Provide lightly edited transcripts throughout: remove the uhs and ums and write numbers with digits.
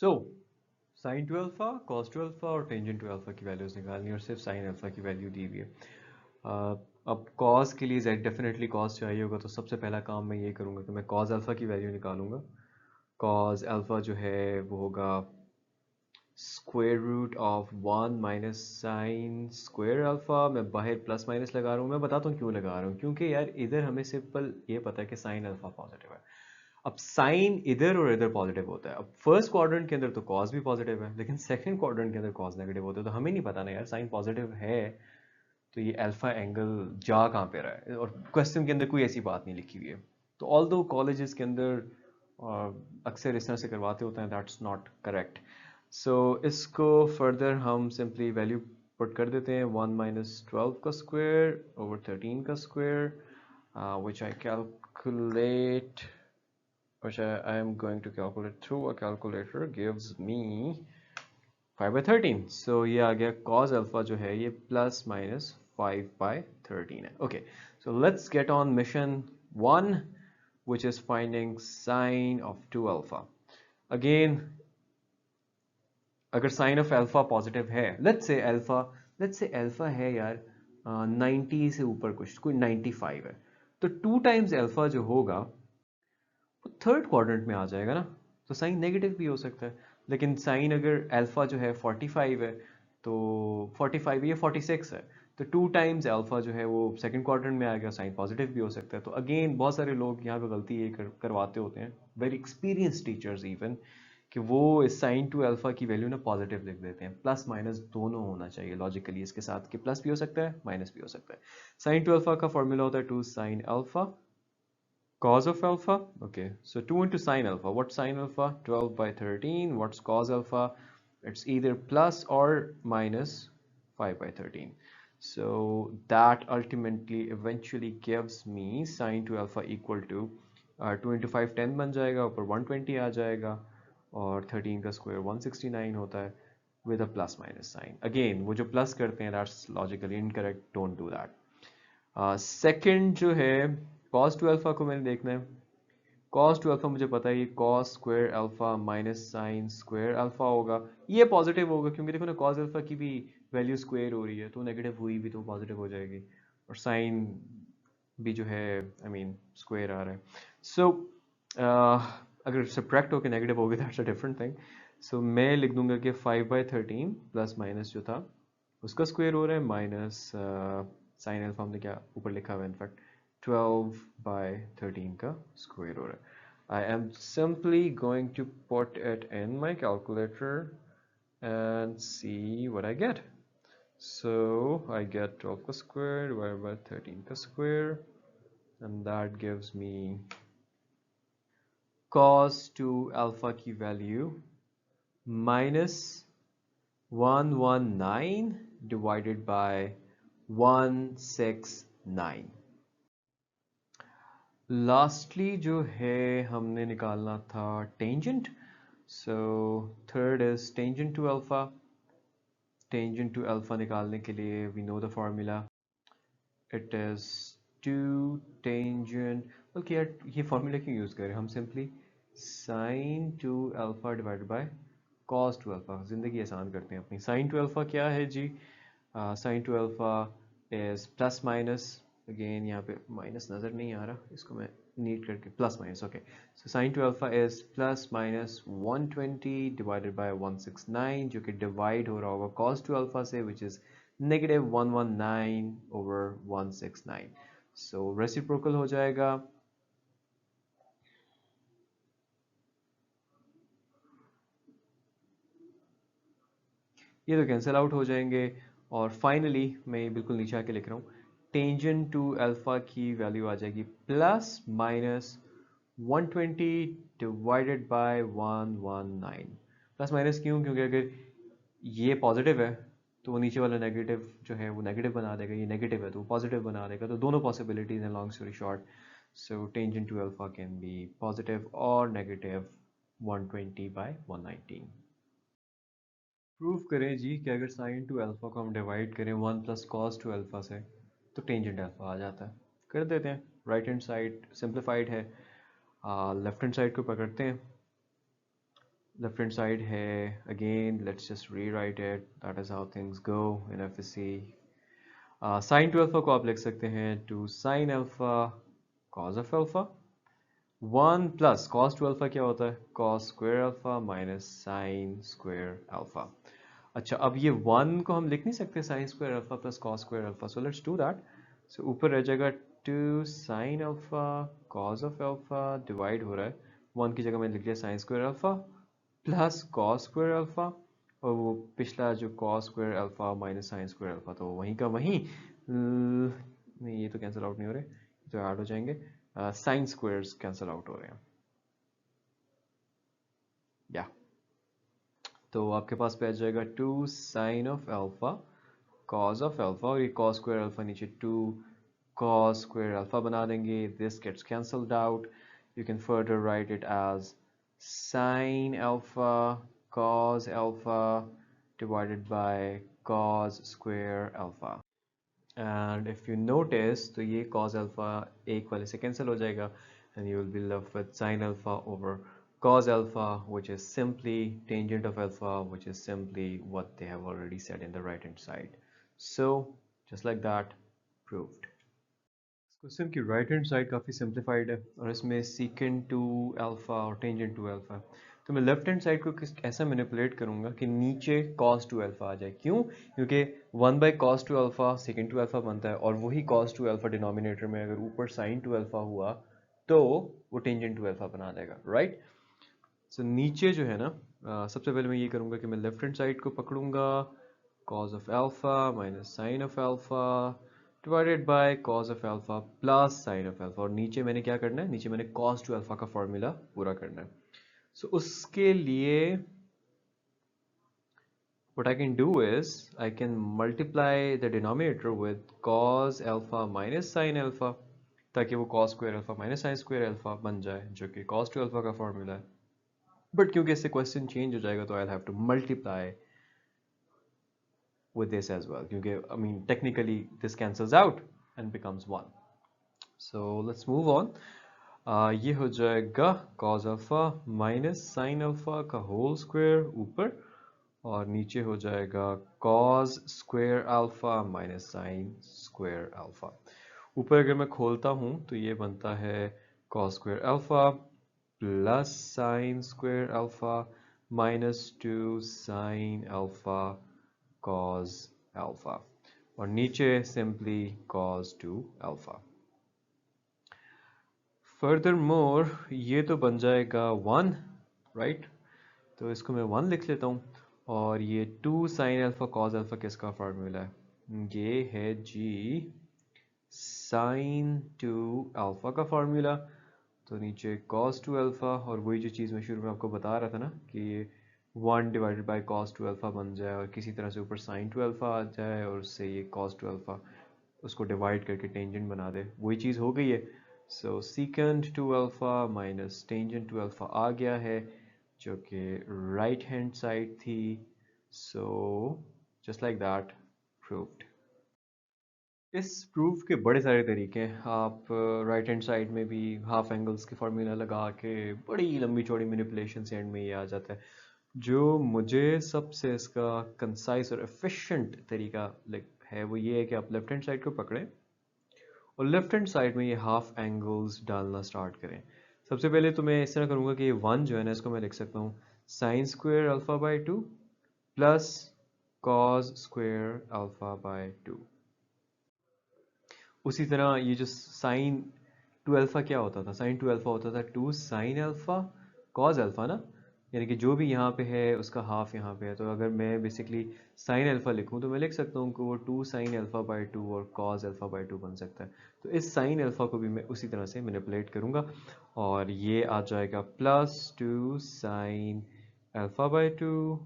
So sine two alpha, cos two alpha और tangent two alpha की values निकालनी है और सिर्फ साइन अल्फा की वैल्यू दी हुई है। अब कॉस के लिए जेड डेफिनेटली कॉस चाहिए होगा, तो सबसे पहला काम मैं ये करूँगा कि मैं कॉस अल्फा की वैल्यू निकालूंगा। कॉस अल्फा जो है वो होगा square root of 1 minus sine square alpha. मैं बाहर प्लस माइनस लगा रहा हूँ, मैं बताता हूँ क्यों लगा रहा हूँ, क्योंकि यार इधर हमें सिंपल ये पता है कि साइन अल्फा पॉजिटिव है। अब साइन इधर और इधर पॉजिटिव होता है। अब फर्स्ट क्वाड्रेंट के अंदर तो कॉस भी पॉजिटिव है, लेकिन सेकंड क्वाड्रेंट के अंदर कॉस नेगेटिव होता है, तो हमें नहीं पता ना यार साइन पॉजिटिव है तो ये अल्फा एंगल जा कहाँ पे रहा है, और क्वेश्चन के अंदर कोई ऐसी बात नहीं लिखी हुई है। तो ऑल दो कॉलेजेस के अंदर अक्सर इस तरह से करवाते होते हैं, दैट्स नॉट करेक्ट। सो इसको फर्दर हम सिंपली वैल्यू पुट कर देते हैं, 1 माइनस 12 का स्क्वायर ओवर 13 का square, which I calculate which I am going to calculate through a calculator gives me 5 by 13. So ये आ गया cos alpha जो है ये plus minus 5 by 13 है. Okay, so let's get on mission 1, which is finding sine of 2 alpha. Again, अगर sign of alpha positive है, let's say alpha है यार 90 से ऊपर, कुछ कोई 95 है, तो 2 टाइम्स अल्फा जो होगा वो थर्ड क्वाड्रेंट में आ जाएगा ना, तो साइन नेगेटिव भी हो सकता है। लेकिन साइन अगर अल्फा जो है 45 है, तो 45 ये 46 है, तो 2 टाइम्स अल्फा जो है वो सेकंड क्वाड्रेंट में आएगा, साइन पॉजिटिव भी हो सकता है। तो अगेन बहुत सारे लोग यहाँ पे गलती ये करवाते होते हैं, वेरी एक्सपीरियंस टीचर्स इवन, कि वो इस साइन टू अल्फा की वैल्यू ना पॉजिटिव लिख देते हैं। प्लस माइनस दोनों होना चाहिए लॉजिकली इसके साथ, कि प्लस भी हो सकता है माइनस भी हो सकता है। साइन टू अल्फा का फॉर्मूला होता है 2 sign alpha cos of alpha. Okay, so 2 into sine alpha. What's sine alpha? 12 by 13. What's cos alpha? It's either plus or minus 5 by 13. So that ultimately eventually gives me sine to alpha equal to 2 into 5 10 बन जाएगा, ऊपर 120 आ जाएगा, और 13 का square 169 होता है with a plus minus sign. Again, वो जो प्लस करते हैं that's logically incorrect, don't do that. Second जो है cos टू अल्फा को मैंने देखना है। cos टू अल्फा मुझे पता है ये cos square alpha minus sine square alpha होगा, ये पॉजिटिव होगा क्योंकि देखो ना cos अल्फा की भी वैल्यू स्क्वायर हो रही है, तो नेगेटिव हुई भी तो पॉजिटिव हो जाएगी, और साइन भी जो है आई मीन स्क्वायर आ रहा है। सो अगर सब्ट्रैक्ट होकर नेगेटिव होगी दैट्स अ डिफरेंट थिंग। सो मैं लिख दूंगा कि 5/13 प्लस माइनस जो था उसका स्क्वायर हो रहा है, माइनस साइन अल्फा हमने क्या ऊपर लिखा हुआ है इनफैक्ट 12/13 का स्क्वायर हो रहा है। I am simply going to put it in my calculator and see what I get. So I get 12 का square divided by 13 का square, and that gives me cos 2 alpha की value minus 119 divided by 169. Lastly जो है हमने निकालना था tangent. So third is tangent two alpha. Tangent two alpha निकालने के लिए we know the formula, it is 2 tangent, बल्कि यार ये फॉर्मूला क्यों यूज़ करें, हम simply sine two alpha divided by cos two alpha, ज़िंदगी आसान करते हैं अपनी। साइन टू अल्फा क्या है जी, sine two alpha is plus minus, again यहाँ पे माइनस नज़र नहीं आ रहा, इसको मैं नीट करके plus minus, okay. So sine two alpha is plus minus 120 divided by 169, जो कि डिवाइड हो रहा होगा कॉस टू अल्फा से, which is negative 119 over 169। So reciprocal हो जाएगा, ये तो कैंसिल आउट हो जाएंगे, और फाइनली मैं बिल्कुल नीचे आके लिख रहा हूँ, टेंजेंट टू अल्फा की वैल्यू आ जाएगी plus minus 120 divided by 119। Plus minus क्यों, क्योंकि अगर ये पॉजिटिव है तो वो नीचे वाला नेगेटिव जो है वो नेगेटिव बना देगा, ये नेगेटिव है तो वो पॉजिटिव बना देगा, तो दोनों पॉसिबिलिटीज हैं long story short. So tangent two alpha can be positive और नेगेटिव 120 बाय 119। प्रूव करें जी कि अगर साइन टू अल्फा को हम डिवाइड करें 1 प्लस कॉस टू अल्फा से तो टेंजेंट अल्फा आ जाता है। कर देते हैं, राइट हैंड साइड सिंप्लीफाइड है, लेफ्ट हैंड साइड को पकड़ते हैं, लेफ्ट हैंड साइड है, again let's just rewrite it, that is how things go in FSc. Sine two alpha को आप लिख सकते हैं two sine alpha cos of alpha, one plus cos two alpha क्या होता है, cos square alpha minus sine square alpha. अच्छा, अब ये वन को हम लिख नहीं सकते sign square alpha plus cos square alpha, so let's do that. So ऊपर रह जाएगा two sine alpha cos of alpha, divide हो रहा है, वन की जगह मैंने लिख लिया sine square alpha plus cos square alpha, और वो पिछला जो cos square alpha minus sine square alpha, तो वहीं का वहीं नहीं, ये तो कैंसिल आउट नहीं हो रहे, तो ऐड हो जाएंगे, साइन स्क्वायर्स कैंसिल आउट हो रहे हैं या। तो आपके पास पे आ जाएगा two sine of alpha cos of alpha, और ये कॉस स्क्वायर अल्फा नीचे टू cos square alpha बना देंगे, this gets cancelled out, you can further write it as sin alpha cos alpha divided by cos square alpha, and if you notice तो ये cos alpha एक वाले से cancel हो जाएगा, and you will be left with sin alpha over cos alpha, which is simply tangent of alpha, which is simply what they have already said in the right hand side. So just like that, proved. Question की right hand side काफ़ी simplified है, और इसमें secant to alpha और tangent two alpha, तो मैं left hand side को ऐसा मैनिपुलेट करूंगा कि नीचे cos टू अल्फा आ जाए। क्यों? क्योंकि 1/cos two alpha secant two alpha बनता है, और वही cos टू अल्फा डिनोमिनेटर में अगर ऊपर sin टू अल्फा हुआ तो वो टेंजेंट टू अल्फा बना देगा, राइट। सो नीचे जो है ना, सबसे पहले मैं ये करूंगा कि मैं लेफ्ट हैंड साइड को पकड़ूंगा, cos of alpha minus sin of alpha divided by cos of alpha plus sin of alpha, और नीचे मैंने क्या करना है, नीचे मैंने cos to alpha का फॉर्मूला पूरा करना है। सो उसके लिए what I can do is I can multiply the denominator with cos alpha minus sin alpha, ताकि वो cos square alpha minus sin square alpha बन जाए, जो कि cos to alpha का फॉर्मूला है। बट क्योंकि इससे क्वेश्चन चेंज हो जाएगा तो I have to multiply with this as well, क्योंकि I mean technically this cancels out and becomes 1. So let's move on. ये हो जाएगा cos alpha minus sin alpha का whole square ऊपर, और नीचे हो जाएगा cos square alpha minus sin square alpha। ऊपर अगर मैं खोलता हूँ तो ये बनता है cos square alpha plus sin square alpha minus 2 sin alpha cos alpha, और नीचे simply cos 2 alpha। Furthermore ये तो बन जाएगा 1, राइट, तो इसको मैं 1 लिख लेता हूँ, और ये 2 sin alpha cos alpha किसका फार्मूला है, ये है जी sin 2 alpha का फार्मूला। तो नीचे cos 2 alpha, और वही जो चीज़ मैं शुरू में आपको बता रहा था ना कि ये 1 डिवाइडेड बाई cos 2 alpha बन जाए, और किसी तरह से ऊपर sin 2 alpha आ जाए, और उससे ये cos 2 alpha उसको डिवाइड करके टेंजेंट बना दे, वही चीज़ हो गई है। सो secant 2 alpha minus tangent 2 alpha आ गया है, जो कि राइट हैंड साइड थी। So just like that, proved. इस प्रूफ के बड़े सारे तरीके हैं, आप राइट हैंड साइड में भी हाफ एंगल्स के फार्मूला लगा के बड़ी लंबी चौड़ी मैनिपुलेशन से एंड में ये आ जाता है। जो मुझे सबसे इसका कंसाइज और एफिशिएंट तरीका है वो ये है कि आप लेफ्ट हैंड साइड को पकड़ें और लेफ्ट हैंड साइड में ये हाफ एंगल्स डालना स्टार्ट करें। सबसे पहले तो मैं इस तरह करूँगा कि ये 1 जो है ना, इसको मैं लिख सकता हूँ sign square alpha by 2 plus cos square alpha by 2। उसी तरह ये जो साइन टू अल्फा क्या होता था, साइन टू अल्फा होता था 2 साइन अल्फा कॉज अल्फा ना, यानी कि जो भी यहाँ पे है उसका हाफ यहाँ पे है। तो अगर मैं बेसिकली साइन अल्फा लिखूँ तो मैं लिख सकता हूँ कि वो 2 साइन अल्फा बाई 2 और कॉज अल्फा बाई 2 बन सकता है। तो इस साइन अल्फा को भी मैं उसी तरह से मैनिपुलेट करूँगा, और ये आ जाएगा plus 2 sign alpha by 2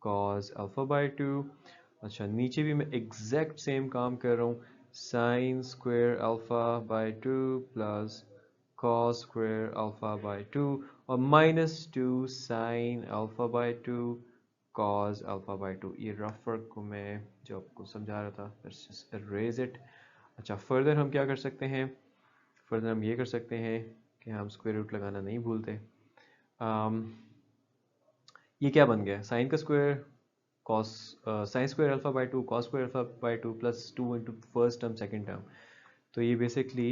cause alpha by 2। अच्छा, नीचे भी मैं एग्जैक्ट सेम काम कर रहा हूँ, sin square alpha by 2 plus cos square alpha by 2, और minus 2 sin alpha by 2 cos alpha by 2। ये रफ वर्क को मैं जो आपको समझा रहा था, let's just erase it। अच्छा, फर्दर हम क्या कर सकते हैं, फर्दर हम ये कर सकते हैं कि हम स्क्वायर रूट लगाना नहीं भूलते। ये क्या बन गया, साइन का square cos, sign square alpha by to cos square alpha by two plus two into first term second term. तो ये basically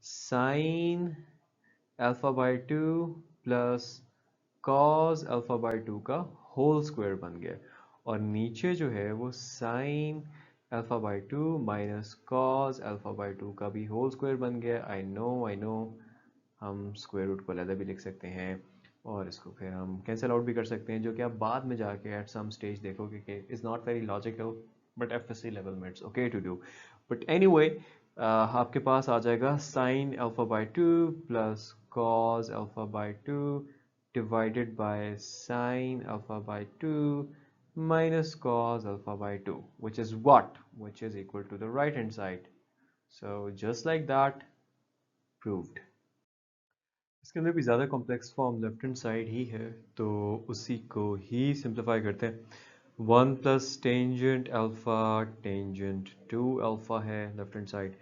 sign alpha by two plus cos alpha by to का होल स्क्वायर बन गया, और नीचे जो है वो sign alpha by to minus cos alpha by to का भी होल स्क्वायर बन गया। आई नो हम स्क्वायर रूट को अलग भी लिख सकते हैं, और इसको फिर हम कैंसिल आउट भी कर सकते हैं, जो कि आप बाद में जाके एट सम स्टेज देखोगे कि is not very logical, but FSC level में it's okay to do. But anyway आपके पास आ जाएगा sine alpha by two plus cos alpha by two divided by sine alpha by 2 minus cos alpha by 2, which is what? Which is equal to the right hand side. So just like that, proved. इसके अंदर भी ज़्यादा complex form left hand side ही है, तो उसी को ही सिंप्लीफाई करते हैं। 1 plus tangent alpha tangent 2 alpha है लेफ्ट हैंड साइड।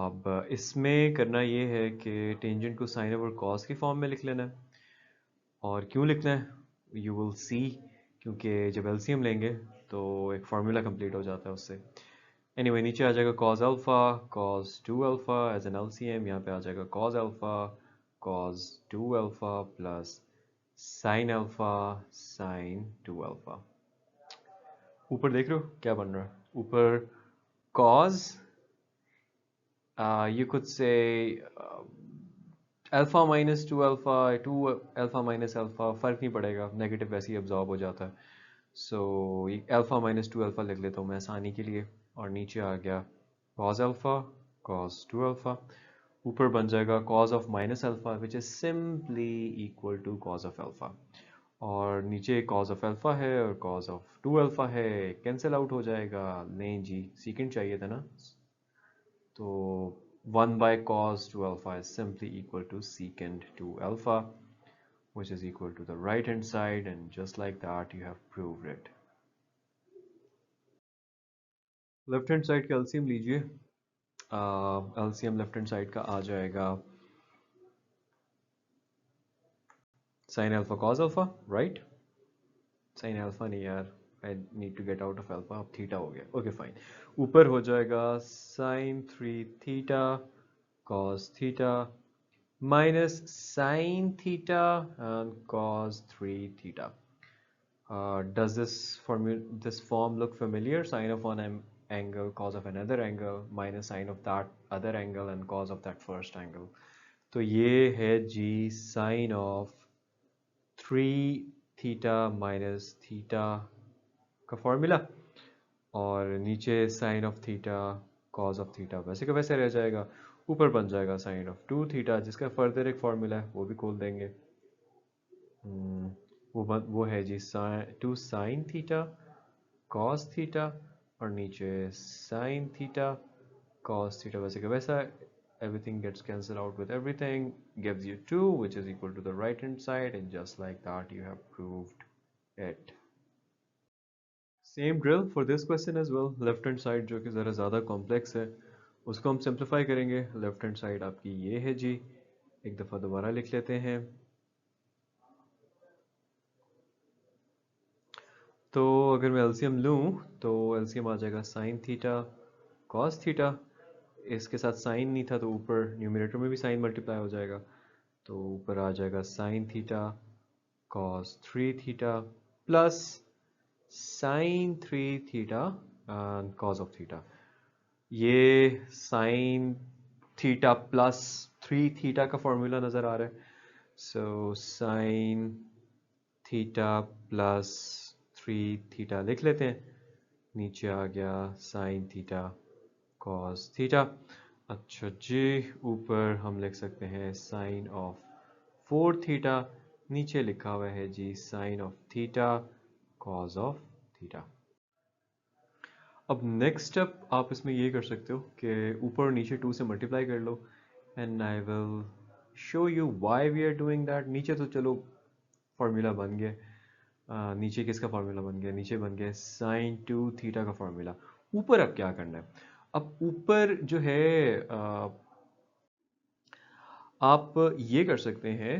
अब इसमें करना ये है कि टेंजेंट को साइन ओवर कॉस की फॉर्म में लिख लेना है। और क्यों लिखना है यू विल सी, क्योंकि जब एलसीएम लेंगे तो एक फार्मूला कंप्लीट हो जाता है उससे। एनीवे नीचे आ जाएगा cos alpha cos 2 alpha as an LCM, यहाँ पे आ जाएगा cos alpha cos 2 alpha plus sin alpha sin 2 alpha. ऊपर देख रहे हो क्या बन रहा है, ऊपर cos you could say alpha minus two alpha, two alpha minus alpha फ़र्क नहीं पड़ेगा, नेगेटिव वैसे ही अब्जॉर्ब हो जाता है। सो अल्फ़ा माइनस टू अल्फ़ा लिख लेता हूँ मैं आसानी के लिए, और नीचे आ गया cos अल्फ़ा cos 2 अल्फ़ा, ऊपर बन जाएगा cos of minus alpha which is simply equal to cos of alpha, और नीचे cos ऑफ अल्फ़ा है और cos ऑफ 2 अल्फ़ा है, कैंसिल आउट हो जाएगा। नहीं जी, सीकेंड चाहिए था ना, तो 1 by cos 2 alpha is simply equal to secant 2 alpha, which is equal to the right hand side, and just like that you have proved it. Left hand side का LCM लीजिए, LCM left hand side का आ जाएगा sine alpha cos alpha, right? Sine alpha नहीं यार, I need to get out of alpha, अब theta हो गया, ओके फाइन। ऊपर हो जाएगा sine 3 theta cos theta minus sine theta and cos 3 theta. Does this form look familiar? Sine of one angle, cos of another angle, minus sine of that other angle and cos of that first angle. तो ये है जी sine of 3 theta minus theta का formula, और नीचे sine of theta cos of theta वैसे का वैसे रह जाएगा। ऊपर बन जाएगा साइन ऑफ 2 थीटा, जिसका फर्दर एक फॉर्मूला है वो भी खोल देंगे। वो है जी 2 साइन थीटा कॉस थीटा, और नीचे साइन थीटा कॉस थीटा वैसे का वैसा, everything gets cancelled out with everything, gives you 2 which is equal to the right hand side, and just like that you have proved it. Same drill for this question as well. Left hand side जो कि ज़रा ज़्यादा complex है उसको हम simplify करेंगे। Left hand side आपकी ये है जी, एक दफ़ा दोबारा लिख लेते हैं। तो अगर मैं एलसीएम लूँ तो एलसीएम आ जाएगा साइन थीटा कॉस थीटा, इसके साथ साइन नहीं था तो ऊपर न्यूमरेटर में भी साइन मल्टीप्लाई हो जाएगा, तो ऊपर आ जाएगा sign theta cos 3 theta plus sign 3 theta cos of theta. ये साइन थीटा प्लस 3 थीटा का फॉर्मूला नज़र आ रहा है, so sine theta plus 3 theta लिख लेते हैं। नीचे आ गया साइन थीटा कॉस थीटा। अच्छा जी, ऊपर हम लिख सकते हैं साइन ऑफ 4 थीटा, नीचे लिखा हुआ है जी sine of theta cos of theta. अब नेक्स्ट स्टेप आप इसमें ये कर सकते हो कि ऊपर और नीचे 2 से मल्टीप्लाई कर लो, and I will show you why we are doing that. नीचे तो चलो फार्मूला बन गया, नीचे किसका फार्मूला बन गया, नीचे बन गया साइन 2 थीटा का फार्मूला। ऊपर अब क्या करना है, अब ऊपर जो है आप ये कर सकते हैं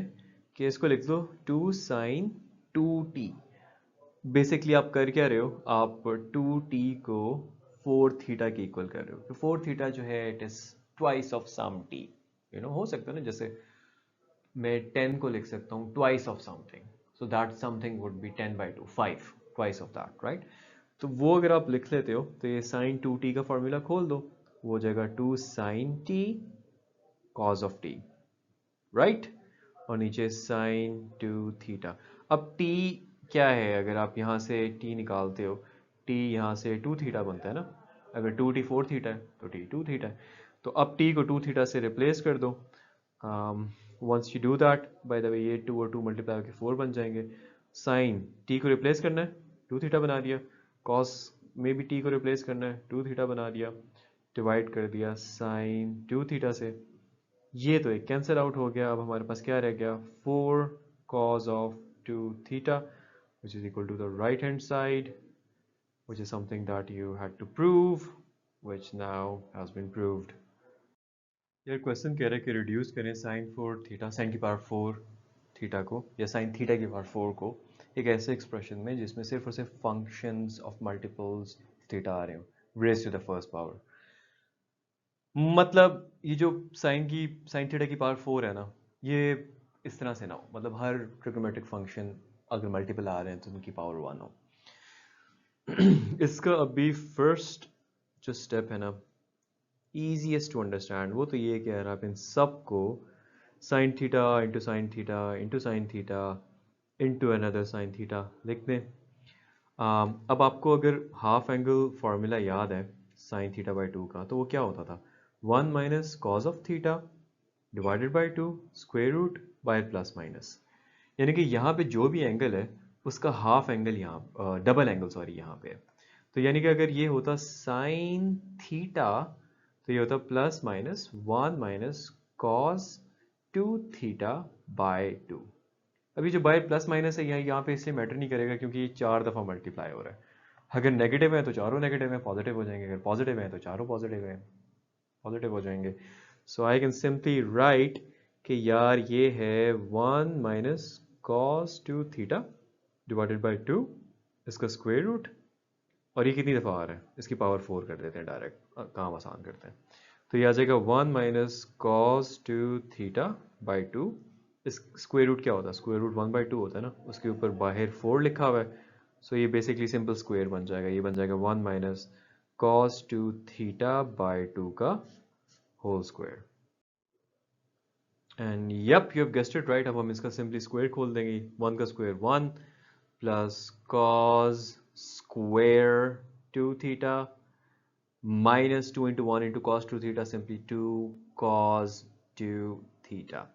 कि इसको लिख दो 2 साइन 2t। बेसिकली आप कर क्या रहे हो, आप 2t को 4 थीटा के इक्वल कर रहे हो। तो 4 थीटा जो है it is twice of some t, हो सकता है ना, जैसे मैं 10 को लिख सकता हूँ twice of something, so that something would be 10/2, 5 twice of that, right. तो वो अगर आप लिख लेते हो तो ये साइन 2t का फॉर्मूला खोल दो, वो हो जाएगा 2 sine t cos of t, right. और नीचे साइन 2 थीटा। अब t क्या है, अगर आप यहाँ से t निकालते हो, t यहाँ से 2 थीटा बनता है ना, अगर 2t 4 थीटा है तो t 2 थीटा है। तो अब t को 2 थीटा से रिप्लेस कर दो। Once you do that, by the way ये 2 और 2 मल्टीप्लाई होकर 4 बन जाएंगे। साइन t को रिप्लेस करना है, 2 थीटा बना दिया। कॉस में भी t को रिप्लेस करना है, 2 थीटा बना दिया। डिवाइड कर दिया साइन 2 थीटा से, ये तो एक कैंसिल आउट हो गया। अब हमारे पास क्या रह गया, 4 cos of 2 theta which is equal to the right hand side, which is something that you had to prove, which now has been proved. यार क्वेश्चन कह रहा है कि रिड्यूस करें साइन 4 थीटा, साइन की पावर 4 थीटा को, या sine theta की पावर 4 को एक ऐसे एक्सप्रेशन में जिसमें सिर्फ और सिर्फ फंक्शंस ऑफ मल्टीपल्स थीटा आ रहे हो raise to the first power. मतलब ये जो साइन थीटा की पावर 4 है ना, ये इस तरह से ना हो, मतलब हर ट्रिग्नोमेट्रिक फंक्शन अगर मल्टीपल आ रहे हैं तो उनकी पावर 1 हो। इसका अभी फर्स्ट जो स्टेप है ना, easiest टू अंडरस्टैंड, वो तो ये कि यार आप इन सब को sine theta into sine theta into sine theta into another sine theta लिख दें। अब आपको अगर हाफ एंगल फॉर्मूला याद है साइन थीटा बाई 2 का, तो वो क्या होता था, 1 माइनस cos of theta divided by 2 square root by plus minus. यानी कि यहाँ पे जो भी एंगल है उसका हाफ एंगल यहाँ, डबल एंगल सॉरी यहाँ पे है। तो यानी कि अगर ये होता साइन थीटा तो ये होता प्लस माइनस 1 माइनस कॉस 2 थीटा बाय 2। अभी जो बाय प्लस माइनस है यहाँ पे इसलिए मैटर नहीं करेगा क्योंकि ये 4 दफ़ा मल्टीप्लाई हो रहा है। अगर नेगेटिव है तो चारों नेगेटिव है, पॉजिटिव हो जाएंगे, अगर पॉजिटिव है तो चारों पॉजिटिव है, पॉजिटिव हो जाएंगे। सो आई कैन सिंपली राइट कि यार ये है 1 माइनस कॉस 2 थीटा डिवाइडेड बाई 2, इसका स्क्वायर रूट, और ये कितनी दफ़ा आ रहा है, इसकी पावर 4 कर देते हैं डायरेक्ट, काम आसान करते हैं। तो ये आ जाएगा 1 माइनस कॉस 2 थीटा बाई 2। इस स्क्वायर रूट क्या होता है, स्क्वायर रूट 1/2 होता है ना, उसके ऊपर बाहर 4 लिखा हुआ है। सो ये बेसिकली सिंपल स्क्वायर बन जाएगा, ये बन जाएगा 1 माइनस कॉस 2 थीटा बाई 2 का whole square. And yup you have guessed it right. अब हम इसका सिंपली स्क्वायर खोल देंगे, 1 का स्क्वायर 1 plus cos square 2 theta minus 2 into 1 into cos 2 theta simply 2 cos 2 theta.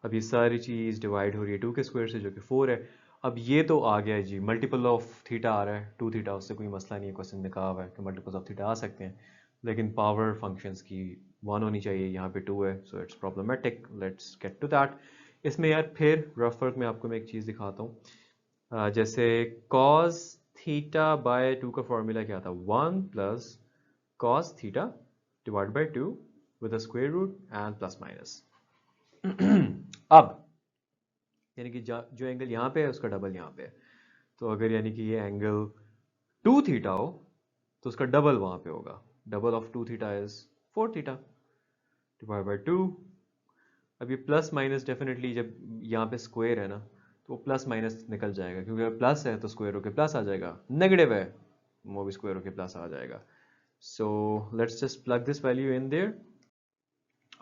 अब ये सारी चीज़ डिवाइड हो रही है 2 के स्क्वायर से जो कि 4 है। अब ये तो आ गया है जी, मल्टीपल ऑफ थीटा आ रहा है 2 थीटा, उससे कोई मसला नहीं है, क्वेश्चन में कहा हुआ है कि मल्टीपल ऑफ थीटा आ सकते हैं, लेकिन पावर फंक्शंस की 1 होनी चाहिए, यहाँ पे 2 है, so it's problematic. Let's get to that. इसमें यार फिर रफ वर्क में आपको मैं एक चीज़ दिखाता हूँ। जैसे कॉस थीटा बाय 2 का फॉर्मूला क्या था, 1 plus cos theta divide by 2 with a square root and plus minus. अब यानी कि जो एंगल यहाँ पे है उसका डबल यहाँ पे है, तो अगर यानी कि ये एंगल 2 थीटा हो तो उसका डबल वहाँ पे होगा, double of 2 theta is 4 theta divide by 2। अब ये प्लस माइनस डेफिनेटली जब यहाँ पे स्क्वायर है ना तो वो प्लस माइनस निकल जाएगा, क्योंकि अगर प्लस है तो स्क्वायर होके प्लस आ जाएगा, नेगेटिव है वो भी स्क्वायर होके प्लस आ जाएगा। So let's just plug this value in their.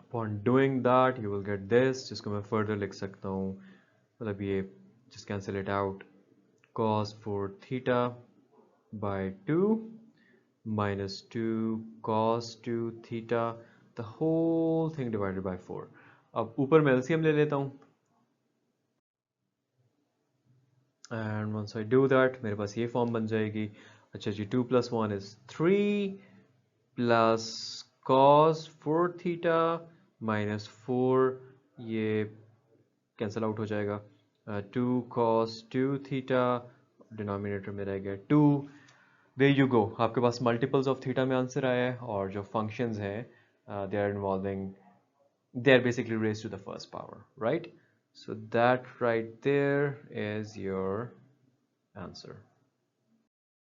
Upon doing that you will get this, जिसको मैं further लिख सकता हूँ, मतलब ये just cancel it out, cos 4 theta by 2 minus 2 cos 2 theta the whole thing divided by 4। अब ऊपर मैं LCM ले लेता हूँ, and once I do that मेरे पास ये फॉर्म बन जाएगी। अच्छा जी, 2 plus 1 is 3 plus cos 4 theta minus 4, ये कैंसिल आउट हो जाएगा, 2 cos 2 थीटा, डिनोमिनेटर में रह गया 2। देयर यू गो, आपके पास मल्टीपल्स ऑफ थीटा में आंसर आया है, और जो फंक्शंस हैं they are involving, they are basically raise to the first power, right. So that right there is your answer.